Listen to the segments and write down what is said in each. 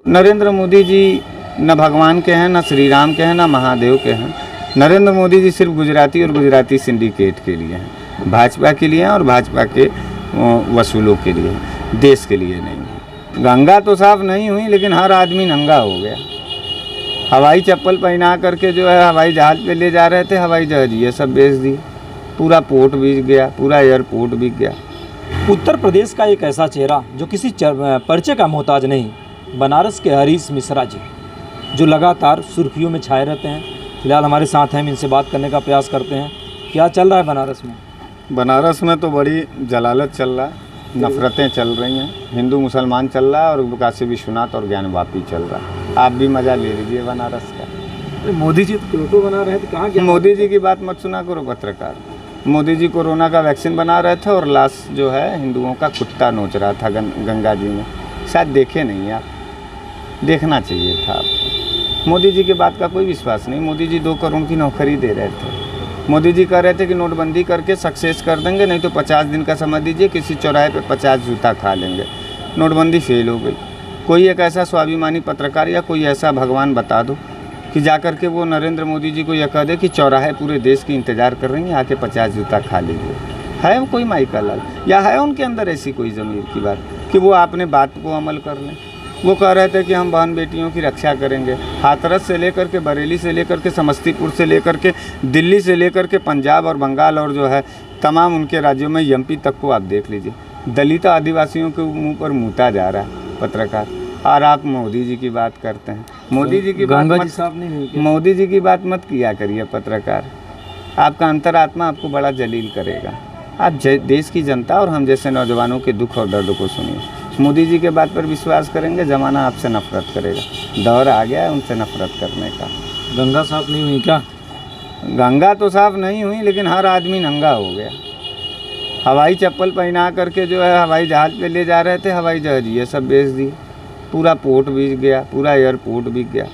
नरेंद्र मोदी जी न भगवान के हैं, न श्री राम के हैं, न महादेव के हैं। नरेंद्र मोदी जी सिर्फ गुजराती और गुजराती सिंडिकेट के लिए हैं, भाजपा के लिए हैं और भाजपा के वसूलों के लिए हैं, देश के लिए नहीं है। गंगा तो साफ नहीं हुई, लेकिन हर आदमी नंगा हो गया। हवाई चप्पल पहना करके जो है हवाई जहाज़ पे ले जा रहे थे, हवाई जहाज़ ये सब बेच दिए। पूरा पोर्ट बिक गया, पूरा एयरपोर्ट बिक गया। उत्तर प्रदेश का एक ऐसा चेहरा जो किसी परिचय का मोहताज नहीं, बनारस के हरीश मिश्रा जी, जो लगातार सुर्खियों में छाए रहते हैं। फिलहाल हमारे साथ हैं, हम इनसे बात करने का प्रयास करते हैं। क्या चल रहा है बनारस में? बनारस में तो बड़ी जलालत चल रहा है, नफ़रतें चल रही हैं, हिंदू मुसलमान चल रहा है और काशी विश्वनाथ और ज्ञानवापी चल रहा है। आप भी मज़ा ले लीजिए बनारस का। मोदी जी तो क्योटो बना रहे थे, कहाँ मोदी जी की बात मत सुना करो पत्रकार। मोदी जी कोरोना का वैक्सीन बना रहे थे और लाश जो है हिंदुओं का कुत्ता नोच रहा था गंगा जी में। शायद देखे नहीं आप, देखना चाहिए था आपको। मोदी जी की बात का कोई विश्वास नहीं। मोदी जी 2 करोड़ की नौकरी दे रहे थे। मोदी जी कह रहे थे कि नोटबंदी करके सक्सेस कर देंगे, नहीं तो 50 दिन का समय दीजिए, किसी चौराहे पे 50 जूता खा लेंगे। नोटबंदी फेल हो गई। कोई एक ऐसा स्वाभिमानी पत्रकार या कोई ऐसा भगवान बता दो कि जाकर के वो नरेंद्र मोदी जी को यह कह दे कि चौराहे पूरे देश की इंतज़ार कर रही हैं, आके 50 जूता खा लीजिए। है वो कोई माई का लाल, या है उनके अंदर ऐसी कोई ज़मीर की बात कि वो आपने बात को अमल कर लें? वो कह रहे थे कि हम बहन बेटियों की रक्षा करेंगे। हाथरस से लेकर के बरेली से लेकर के समस्तीपुर से लेकर के दिल्ली से लेकर के पंजाब और बंगाल और जो है तमाम उनके राज्यों में एमपी तक को आप देख लीजिए, दलित आदिवासियों के मुंह पर मूता जा रहा है पत्रकार। और आप मोदी जी की बात करते हैं। मोदी जी की बात मोदी जी की बात मत किया करिए पत्रकार। आपका अंतरात्मा आपको बड़ा जलील करेगा। आप देश की जनता और हम जैसे नौजवानों के दुख और दर्द को सुनिए। मोदी जी के बात पर विश्वास करेंगे, ज़माना आपसे नफरत करेगा। दौर आ गया है उनसे नफरत करने का। गंगा साफ नहीं हुई क्या? गंगा तो साफ नहीं हुई, लेकिन हर आदमी नंगा हो गया। हवाई चप्पल पहना करके जो है हवाई जहाज़ पे ले जा रहे थे, हवाई जहाज़ ये सब बेच दिए। पूरा पोर्ट बिक गया, पूरा एयरपोर्ट बिक गया।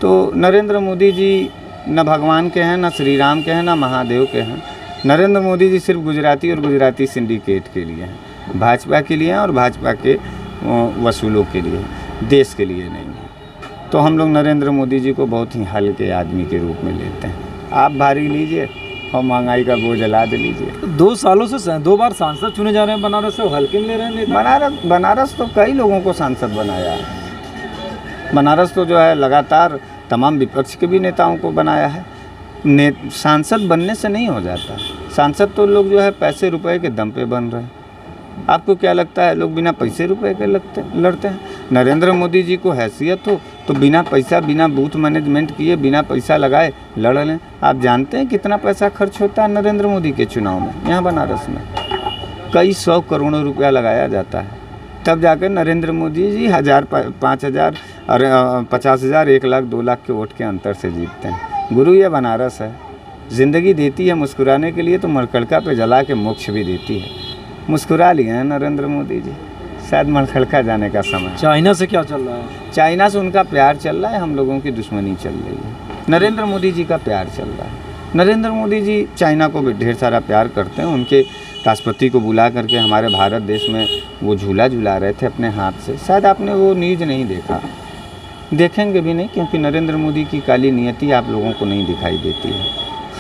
तो नरेंद्र मोदी जी न भगवान के हैं, न श्री राम के हैं, न महादेव के हैं। नरेंद्र मोदी जी सिर्फ गुजराती और गुजराती सिंडिकेट के लिए हैं, भाजपा के लिए हैं और भाजपा के वसूलों के लिए, देश के लिए नहीं है। तो हम लोग नरेंद्र मोदी जी को बहुत ही हल्के आदमी के रूप में लेते हैं। आप भारी लीजिए और महंगाई का बोझ लाद लीजिए। 2 सालों से 2 बार सांसद चुने जा रहे हैं बनारस से, हल्के में ले रहे हैं नेता। बनारस तो कई लोगों को सांसद बनाया है। बनारस तो जो है लगातार तमाम विपक्ष के भी नेताओं को बनाया है। सांसद बनने से नहीं हो जाता। सांसद तो लोग जो है पैसे रुपए के दम पे बन रहे हैं। आपको क्या लगता है लोग बिना पैसे रुपए के लड़ते हैं? नरेंद्र मोदी जी को हैसियत हो तो बिना पैसा, बिना बूथ मैनेजमेंट किए, बिना पैसा लगाए लड़ लें। आप जानते हैं कितना पैसा खर्च होता है नरेंद्र मोदी के चुनाव में? यहाँ बनारस में कई 100 करोड़ रुपया लगाया जाता है, तब जाकर नरेंद्र मोदी जी 1000, 5000 और 50,000, 1 लाख, 2 लाख के वोट के अंतर से जीतते हैं। गुरु ये बनारस है, ज़िंदगी देती है मुस्कुराने के लिए, तो मरकड़का पे जला के मोक्ष भी देती है। मुस्कुरा लिए हैं नरेंद्र मोदी जी, शायद मरकड़का जाने का समय। चाइना से क्या चल रहा है? चाइना से उनका प्यार चल रहा है, हम लोगों की दुश्मनी चल रही है। नरेंद्र मोदी जी का प्यार चल रहा है। नरेंद्र मोदी जी चाइना को भी ढेर सारा प्यार करते हैं। उनके राष्ट्रपति को बुला करके हमारे भारत देश में वो झूला झूला रहे थे अपने हाथ से। शायद आपने वो न्यूज़ नहीं देखा, देखेंगे भी नहीं, क्योंकि नरेंद्र मोदी की काली नियति आप लोगों को नहीं दिखाई देती है।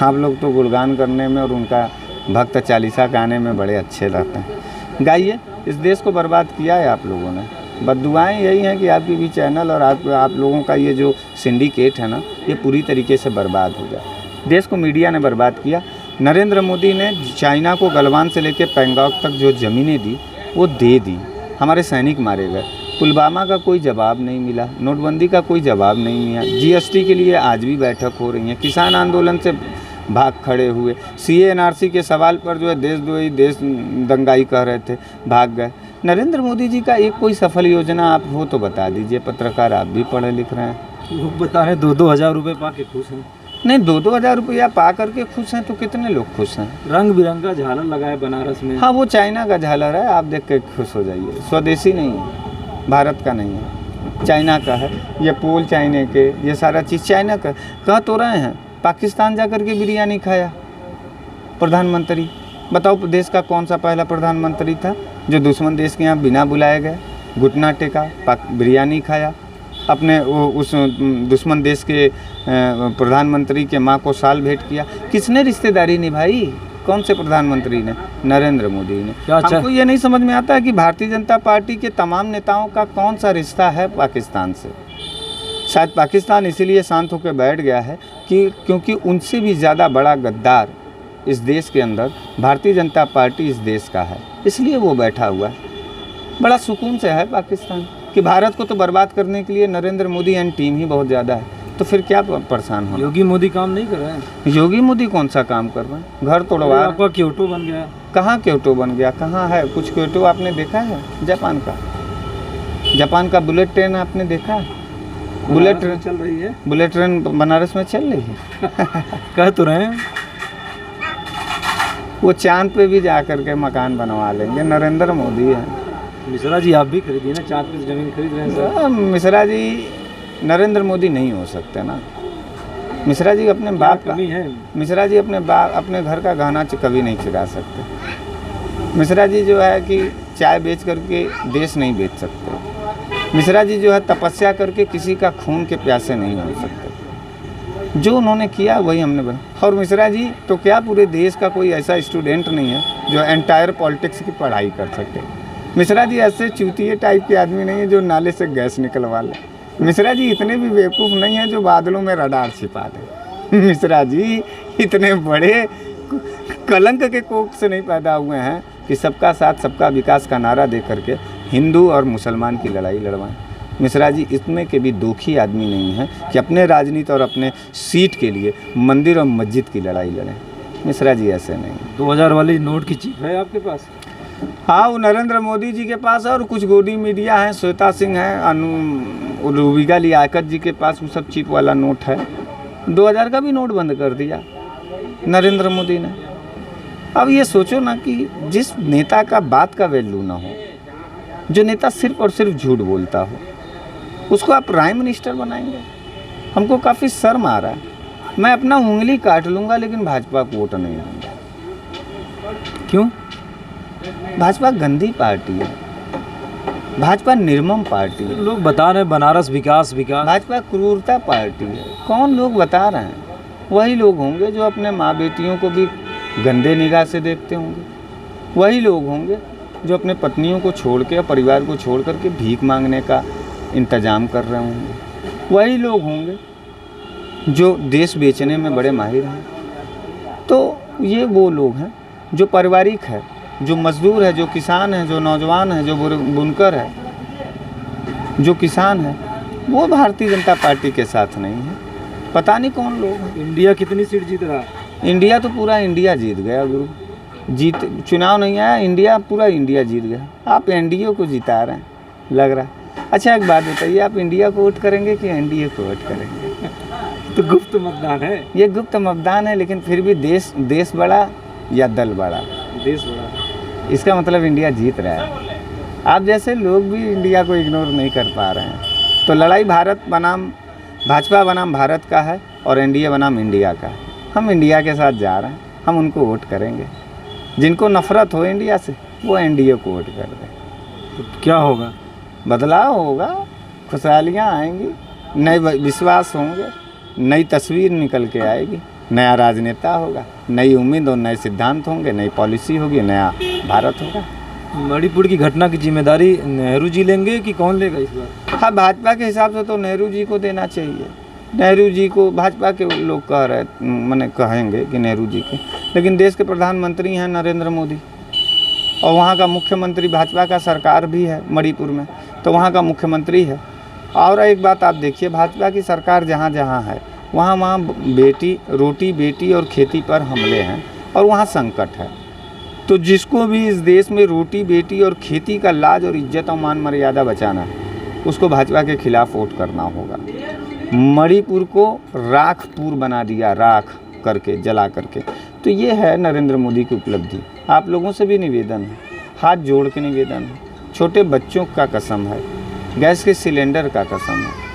आप लोग तो गुणगान करने में और उनका भक्त चालीसा गाने में बड़े अच्छे रहते हैं। गाइए, इस देश को बर्बाद किया है आप लोगों ने। बद्दुआएं यही हैं कि आपकी भी चैनल और आप लोगों का ये जो सिंडिकेट है ना, ये पूरी तरीके से बर्बाद हो जाए। देश को मीडिया ने बर्बाद किया। नरेंद्र मोदी ने चाइना को गलवान से लेकर पैंगोंग तक जो ज़मीनें दी वो दे दी। हमारे सैनिक मारे गए। पुलवामा का कोई जवाब नहीं मिला, नोटबंदी का कोई जवाब नहीं मिला। जीएसटी के लिए आज भी बैठक हो रही है। किसान आंदोलन से भाग खड़े हुए। CA/NRC के सवाल पर जो है देशद्रोही, देश दंगाई कह रहे थे, भाग गए। नरेंद्र मोदी जी का एक कोई सफल योजना आप हो तो बता दीजिए। पत्रकार आप भी पढ़े लिख रहे हैं। लोग बता रहे 2-2 हज़ार रुपये पा के खुश हैं। नहीं, 2-2 हज़ार रुपया पा करके खुश हैं तो कितने लोग खुश हैं? रंग बिरंगा झालर लगाए बनारस में। हाँ, वो चाइना का झालर है, आप देख के खुश हो जाइए। स्वदेशी नहीं है, भारत का नहीं है, चाइना का है। ये पोल चाइना के, ये सारा चीज़ चाइना का। कह तो रहे हैं पाकिस्तान जाकर के बिरयानी खाया प्रधानमंत्री। बताओ देश का कौन सा पहला प्रधानमंत्री था जो दुश्मन देश के यहाँ बिना बुलाए गए घुटना टेका, बिरयानी खाया? अपने उस दुश्मन देश के प्रधानमंत्री के माँ को साल भेंट किया। किसने रिश्तेदारी निभाई? कौन से प्रधानमंत्री ने? नरेंद्र मोदी ने। क्या अच्छा? हमको ये नहीं समझ में आता है कि भारतीय जनता पार्टी के तमाम नेताओं का कौन सा रिश्ता है पाकिस्तान से। शायद पाकिस्तान इसीलिए शांत होकर बैठ गया है कि क्योंकि उनसे भी ज़्यादा बड़ा गद्दार इस देश के अंदर भारतीय जनता पार्टी इस देश का है, इसलिए वो बैठा हुआ है। बड़ा सुकून से है पाकिस्तान कि भारत को तो बर्बाद करने के लिए नरेंद्र मोदी एंड टीम ही बहुत ज़्यादा है, तो फिर क्या परेशान हो? योगी मोदी काम नहीं कर रहे हैं। योगी मोदी कौन सा काम कर रहे हैं? घर तोड़वा। आपका क्योटो बन गया। कहाँ क्योटो बन गया? कहाँ है? कुछ क्योटो आपने देखा है? जापान का, जापान का बुलेट ट्रेन आपने देखा है? बुलेट ट्रेन चल रही है। बुलेट ट्रेन बनारस में चल रही है। कह तो रहे हैं वो चांद पे भी जा करके मकान बनवा लेंगे। नरेंद्र मोदी है। मिश्रा जी आप भी खरीदिए ना, चांद पे जमीन खरीद रहे हैं सर। मिश्रा जी नरेंद्र मोदी नहीं हो सकते ना। मिश्रा जी अपने बाप का, कमी है। मिश्रा जी अपने घर का गहना कभी नहीं चुरा सकते। मिश्रा जी जो है कि चाय बेच करके देश नहीं बेच सकते। मिश्रा जी जो है तपस्या करके किसी का खून के प्यासे नहीं हो सकते। जो उन्होंने किया वही हमने बना। और मिश्रा जी तो क्या पूरे देश का कोई ऐसा स्टूडेंट नहीं है जो एंटायर पॉलिटिक्स की पढ़ाई कर सके। मिश्रा जी ऐसे चूतिए टाइप के आदमी नहीं है जो नाले से गैस निकलवा ले। मिश्रा जी इतने भी बेवकूफ़ नहीं है जो बादलों में रडार छिपा दे। मिश्रा जी इतने बड़े कलंक के कोख से नहीं पैदा हुए हैं कि सबका साथ सबका विकास का नारा दे करके हिंदू और मुसलमान की लड़ाई लड़वाएं। मिश्रा जी इसमें के भी दोखी आदमी नहीं है कि अपने राजनीति और अपने सीट के लिए मंदिर और मस्जिद की लड़ाई लड़ें। मिश्रा जी ऐसे नहीं। 2000 वाली नोट की चिप है आपके पास? हाँ, वो नरेंद्र मोदी जी के पास है और कुछ गोदी मीडिया हैं, श्वेता सिंह हैं, रूबिका लियाकत जी के पास वो सब चिप वाला नोट है। 2000 का भी नोट बंद कर दिया नरेंद्र मोदी ने। अब ये सोचो ना कि जिस नेता का बात का वैल्यू ना हो, जो नेता सिर्फ और सिर्फ झूठ बोलता हो, उसको आप प्राइम मिनिस्टर बनाएंगे। हमको काफ़ी शर्म आ रहा है। मैं अपना उंगली काट लूँगा लेकिन भाजपा को वोट नहीं दूँगा। क्यों? भाजपा गंदी पार्टी है, भाजपा निर्मम पार्टी है। लोग बता रहे हैं बनारस विकास विकास। भाजपा क्रूरता पार्टी है। कौन लोग बता रहे हैं? वही लोग होंगे जो अपने माँ बेटियों को भी गंदे निगाह से देखते होंगे। वही लोग होंगे जो अपने पत्नियों को छोड़ के, परिवार को छोड़ करके भीख मांगने का इंतज़ाम कर रहे होंगे। वही लोग होंगे जो देश बेचने में बड़े माहिर हैं। तो ये वो लोग हैं जो पारिवारिक है, जो मजदूर है, जो किसान है, जो नौजवान है, जो बुनकर है, जो किसान है, वो भारतीय जनता पार्टी के साथ नहीं है। पता नहीं कौन लोग हैं। इंडिया कितनी सीट जीत रहा? इंडिया तो पूरा इंडिया जीत गया गुरु। चुनाव नहीं आया, इंडिया पूरा इंडिया जीत गया। आप एनडीए को जिता रहे हैं लग रहा है। अच्छा एक बात बताइए, आप इंडिया को वोट करेंगे कि एनडीए को वोट करेंगे? तो गुप्त मतदान है। ये गुप्त मतदान है, लेकिन फिर भी देश बड़ा या दल बड़ा? देश बड़ा। इसका मतलब इंडिया जीत रहा है। आप जैसे लोग भी इंडिया को इग्नोर नहीं कर पा रहे हैं। तो लड़ाई भारत बनाम भाजपा बनाम भारत का है और एनडीए बनाम इंडिया का है। हम इंडिया के साथ जा रहे हैं, हम उनको वोट करेंगे। जिनको नफरत हो इंडिया से वो एनडीए को वोट कर दें। तो क्या होगा? बदलाव होगा, खुशहालियाँ आएंगी, नए विश्वास होंगे, नई तस्वीर निकल के आएगी, नया राजनेता होगा, नई उम्मीद और नए सिद्धांत होंगे, नई पॉलिसी होगी, नया भारत होगा। मणिपुर की घटना की जिम्मेदारी नेहरू जी लेंगे कि कौन लेगा इस बार? हाँ, भाजपा के हिसाब से तो नेहरू जी को देना चाहिए। नेहरू जी को भाजपा के लोग कह रहे, मैंने कहेंगे कि नेहरू जी के, लेकिन देश के प्रधानमंत्री हैं नरेंद्र मोदी और वहाँ का मुख्यमंत्री भाजपा का सरकार भी है मणिपुर में, तो वहाँ का मुख्यमंत्री है। और एक बात आप देखिए, भाजपा की सरकार जहाँ जहाँ है वहाँ रोटी बेटी और खेती पर हमले हैं और वहाँ संकट है। तो जिसको भी इस देश में रोटी बेटी और खेती का लाज और इज्जत और मान मर्यादा बचाना है, उसको भाजपा के खिलाफ वोट करना होगा। मणिपुर को राखपुर बना दिया, राख करके, जला करके। तो ये है नरेंद्र मोदी की उपलब्धि। आप लोगों से भी निवेदन है, हाथ जोड़ के निवेदन है, छोटे बच्चों का कसम है, गैस के सिलेंडर का कसम है,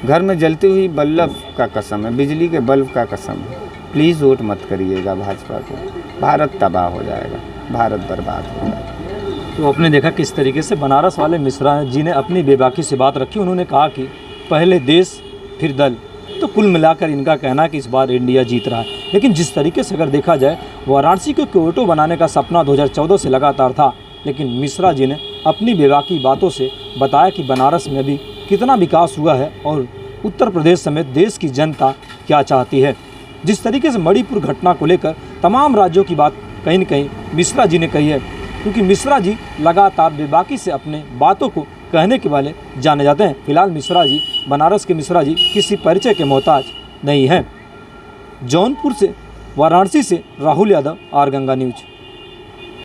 घर में जलती हुई बल्ब का कसम है, बिजली के बल्ब का कसम है, प्लीज़ वोट मत करिएगा भाजपा को। भारत तबाह हो जाएगा, भारत बर्बाद हो जाएगा। तो आपने देखा किस तरीके से बनारस वाले मिश्रा जी ने अपनी बेबाकी से बात रखी। उन्होंने कहा कि पहले देश फिर दल। तो कुल मिलाकर इनका कहना है कि इस बार इंडिया जीत रहा है। लेकिन जिस तरीके से अगर देखा जाए, वाराणसी को क्योटो बनाने का सपना 2014 से लगातार था, लेकिन मिश्रा जी ने अपनी बेबाकी बातों से बताया कि बनारस में भी कितना विकास हुआ है और उत्तर प्रदेश समेत देश की जनता क्या चाहती है। जिस तरीके से मणिपुर घटना को लेकर तमाम राज्यों की बात कहीं न कहीं मिश्रा जी ने कही है, क्योंकि मिश्रा जी लगातार बेबाकी से अपने बातों को कहने के वाले जाने जाते हैं। फिलहाल मिश्रा जी, बनारस के मिश्रा जी किसी परिचय के मोहताज नहीं हैं। जौनपुर से, वाराणसी से राहुल यादव, आर गंगा न्यूज।